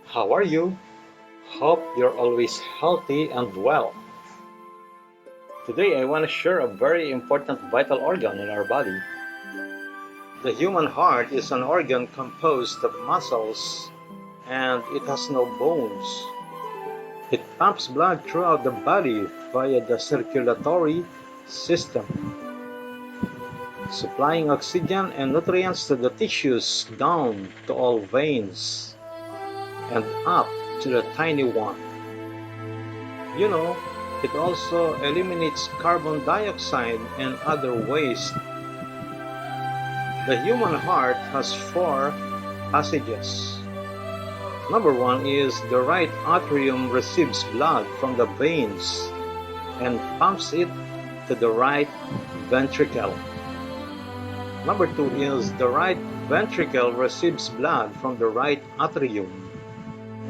How are you? Hope you're always healthy and well. Today I want to share a very important vital organ in our body. The human heart is an organ composed of muscles and it has no bones. It pumps blood throughout the body via the circulatory system, supplying oxygen and nutrients to the tissues down to all veins and up to the tiny one. You know, it also eliminates carbon dioxide and other waste. The human heart has four passages. Number one is the right atrium receives blood from the veins and pumps it to the right ventricle. Number two is the right ventricle receives blood from the right atrium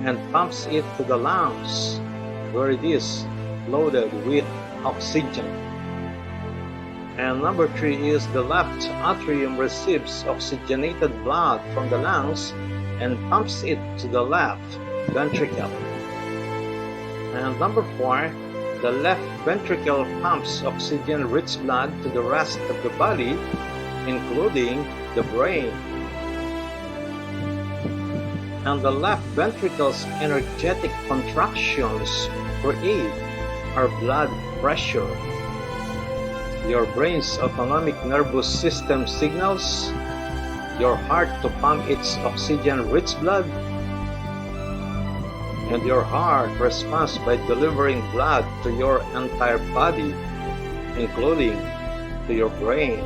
and pumps it to the lungs, where it is loaded with oxygen. And number three is the left atrium receives oxygenated blood from the lungs and pumps it to the left ventricle. And number four, the left ventricle pumps oxygen-rich blood to the rest of the body, including the brain. And the left ventricle's energetic contractions create our blood pressure. Your brain's autonomic nervous system signals your heart to pump its oxygen-rich blood, and your heart responds by delivering blood to your entire body, including to your brain.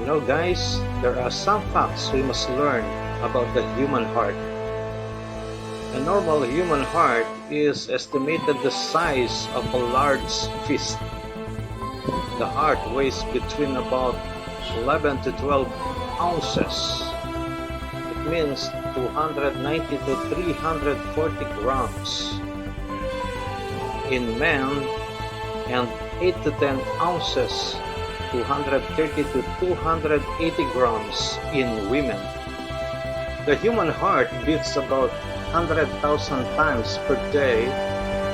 You know, guys, there are some facts we must learn about the human heart. A normal human heart is estimated the size of a large fist. The heart weighs between about 11 to 12 ounces. It means 290 to 340 grams in men and 8 to 10 ounces, 230 to 280 grams in women. The human heart beats about 100,000 times per day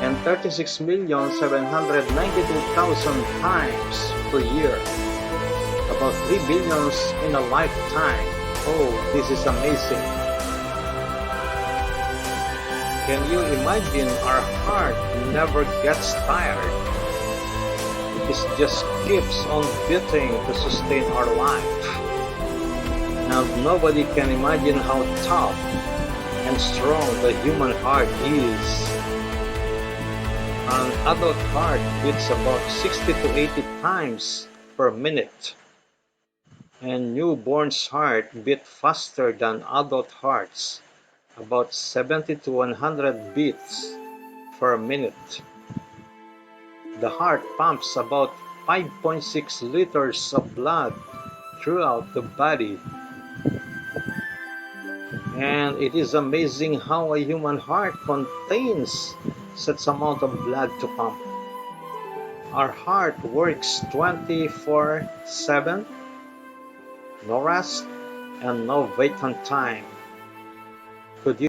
and 36,792,000 times per year. About 3 billions in a lifetime. Oh, this is amazing. Can you imagine our heart never gets tired? It just keeps on beating to sustain our life. And nobody can imagine how tough and strong the human heart is. An adult heart beats about 60 to 80 times per minute. And newborn's heart beat faster than adult hearts, about 70 to 100 beats per minute. The heart pumps about 5.6 liters of blood throughout the body. And it is amazing how a human heart contains such amount of blood to pump. Our heart works 24/7, no rest and no vacant time. Could you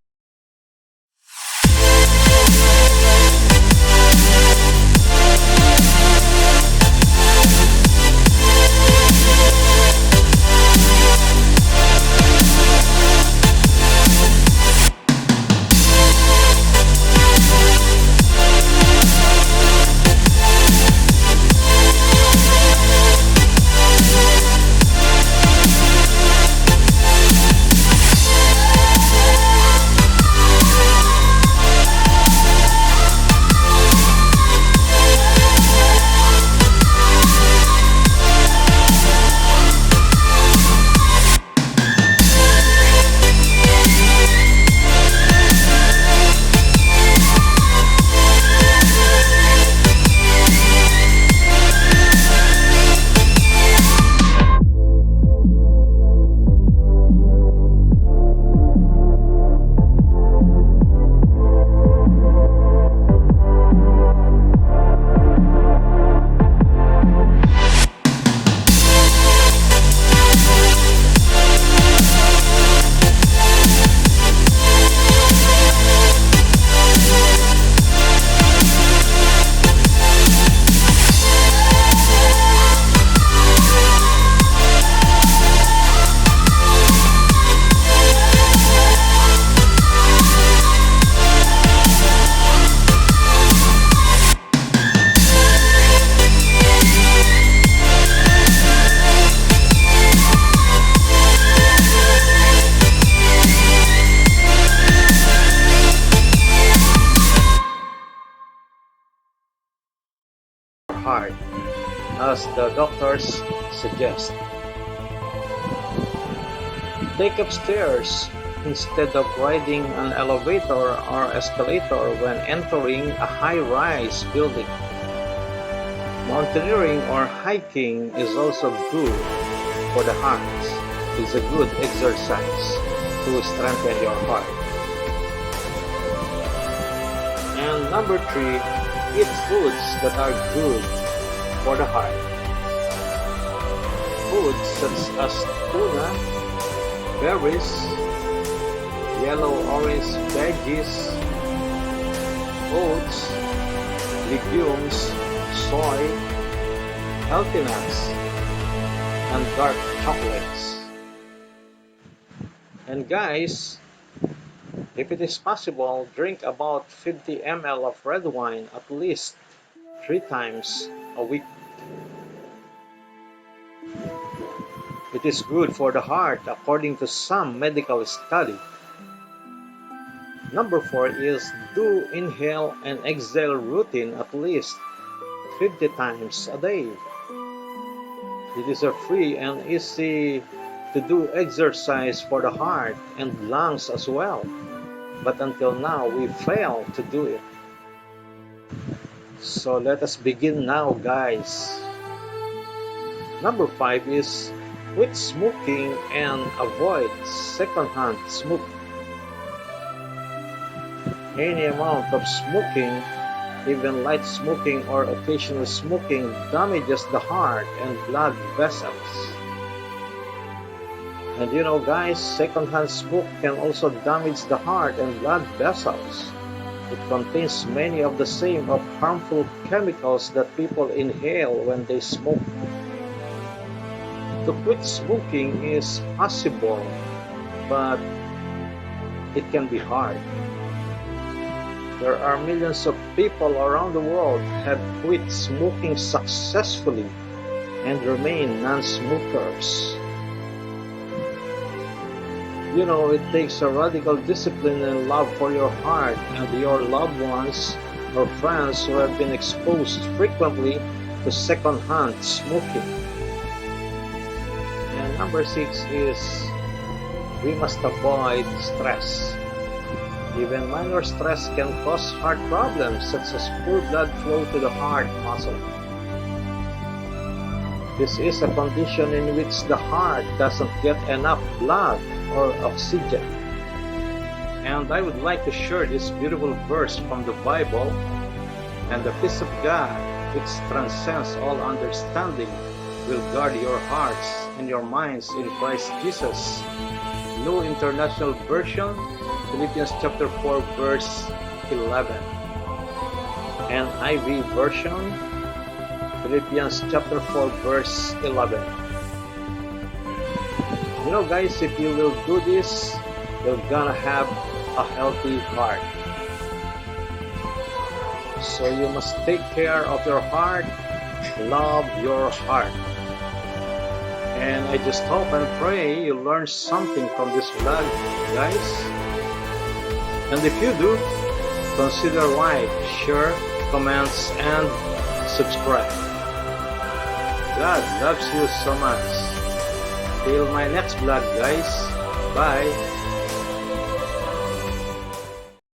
as the doctors suggest. Take up stairs instead of riding an elevator or escalator when entering a high-rise building. Mountaineering or hiking is also good for the heart. It's a good exercise to strengthen your heart. And number 3, eat foods that are good for the heart. Foods such as tuna, berries, yellow-orange veggies, oats, legumes, soy, healthy nuts, and dark chocolates. And guys, if it is possible, drink about 50 ml of red wine at least 3 times a week. It is good for the heart according to some medical study. Number 4 is do inhale and exhale routine at least 50 times a day. It is a free and easy to do exercise for the heart and lungs as well. But until now, we fail to do it. So let us begin now, guys. Number 5 is quit smoking and avoid secondhand smoke. Any amount of smoking, even light smoking or occasional smoking, damages the heart and blood vessels. And you know guys, secondhand smoke can also damage the heart and blood vessels. It contains many of the same harmful chemicals that people inhale when they smoke. To quit smoking is possible, but it can be hard. There are millions of people around the world have quit smoking successfully and remain non-smokers. You know, it takes a radical discipline and love for your heart and your loved ones or friends who have been exposed frequently to secondhand smoking. And number 6 is we must avoid stress. Even minor stress can cause heart problems such as poor blood flow to the heart muscle. This is a condition in which the heart doesn't get enough blood or oxygen. And I would like to share this beautiful verse from the Bible. And the peace of God, which transcends all understanding, will guard your hearts and your minds in Christ Jesus. New International Version, Philippians chapter 4 verse 11. NIV version, Philippians chapter 4 verse 11. You know guys, if you will do this, you're gonna have a healthy heart. So you must take care of your heart, love your heart. And I just hope and pray you learned something from this vlog, guys. And if you do, consider like, share, comments, and subscribe. God loves you so much. Till my next vlog, guys. Bye.